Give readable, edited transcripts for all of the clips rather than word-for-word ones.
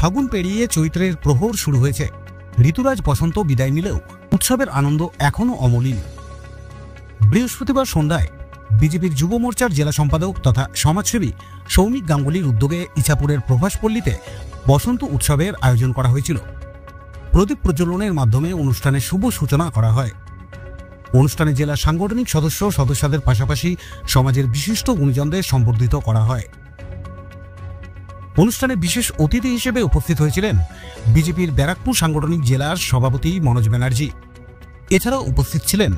ফাগুন পেরিয়ে চৈত্রের প্রহর শুরু হয়েছে। ঋতুরাজ বসন্ত বিদায় নিলেও উৎসবের আনন্দ এখনও অমলিন। বৃহস্পতিবার সন্ধ্যায় বিজেপির যুব মোর্চার জেলা সম্পাদক তথা সমাজসেবী সৌমিক গাঙ্গুলির উদ্যোগে ইছাপুরের প্রভাসপল্লীতে বসন্ত উৎসবের আয়োজন করা হয়েছিল। প্রদীপ প্রজ্বলনের মাধ্যমে অনুষ্ঠানের শুভ সূচনা করা হয়। অনুষ্ঠানে জেলা সাংগঠনিক সদস্যদের পাশাপাশি সমাজের বিশিষ্ট গুণীজনদের সম্বর্ধিত করা হয়। অনুষ্ঠানে বিশেষ অতিথি হিসেবে উপস্থিত হয়েছিলেন বিজেপির ব্যারাকপুর সাংগঠনিক জেলার সভাপতি মনোজ ব্যানার্জি। এছাড়াও উপস্থিত ছিলেন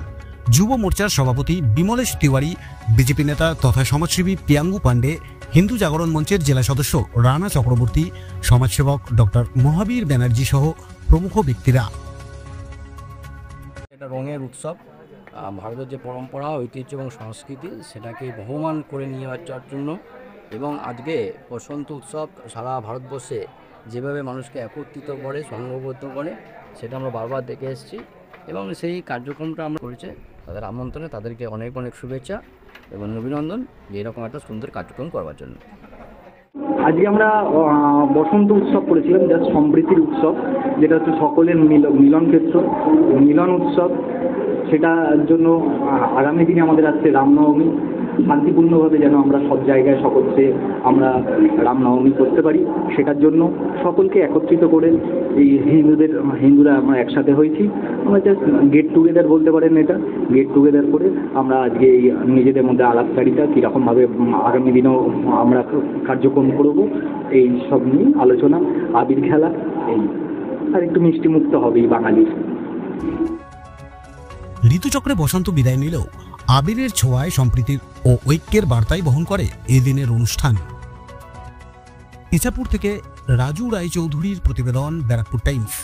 যুব মোর্চার সভাপতি বিমলেশ তিওয়ারি, বিজেপি নেতা তথা সমাজসেবী পিয়াঙ্গু পান্ডে, হিন্দু জাগরণ মঞ্চের জেলা সদস্য রানা চক্রবর্তী, সমাজসেবক ডক্টর মহাবীর ব্যানার্জি সহ প্রমুখ ব্যক্তিরা। এটা রঙের উৎসব। ভারতের যে পরম্পরা, ঐতিহ্য এবং সংস্কৃতি সেটাকে বহমান করে নিয়ে যাওয়ার জন্য এবং আজকে বসন্ত উৎসব সারা ভারতবর্ষে যেভাবে মানুষকে একত্রিত করে, সংঘবদ্ধ করে, সেটা আমরা বারবার দেখে এসেছি এবং সেই কার্যক্রমটা আমরা করেছি। তাদের আমন্ত্রণে তাদেরকে অনেক অনেক শুভেচ্ছা এবং অভিনন্দন যে এরকম একটা সুন্দর কার্যক্রম করবার জন্য। আজকে আমরা বসন্ত উৎসব করেছিলাম, যা সমৃদ্ধির উৎসব, যেটা হচ্ছে সকলের মিলন ক্ষেত্র, মিলন উৎসব। সেটার জন্য আগামী দিনে আমাদের আসছে রামনবমী। শান্তিপূর্ণভাবে যেন আমরা সব জায়গায় সকলকে আমরা রামনবমী করতে পারি, সেটার জন্য সকলকে একত্রিত করে এই হিন্দুরা আমরা একসাথে হয়েছি। আমরা জাস্ট গেট টুগেদার বলতে পারেন, এটা গেট টুগেদার করে আমরা আজকে এই নিজেদের মধ্যে আলাপচারিতা কীরকমভাবে আগামী দিনেও আমরা কার্যক্রম করব এই সব নিয়ে আলোচনা, আবির খেলা, এই আর একটু মিষ্টি মুক্ত হবেই বাঙালির। ঋতুচক্রে বসন্ত বিদায় নিলেও আবিরের ছোঁয়ায় সম্প্রীতির ও ঐক্যের বার্তাই বহন করে এই দিনের অনুষ্ঠান। ইছাপুর থেকে রাজু রায়চৌধুরীর প্রতিবেদন, ব্যারাকপুর টাইমস।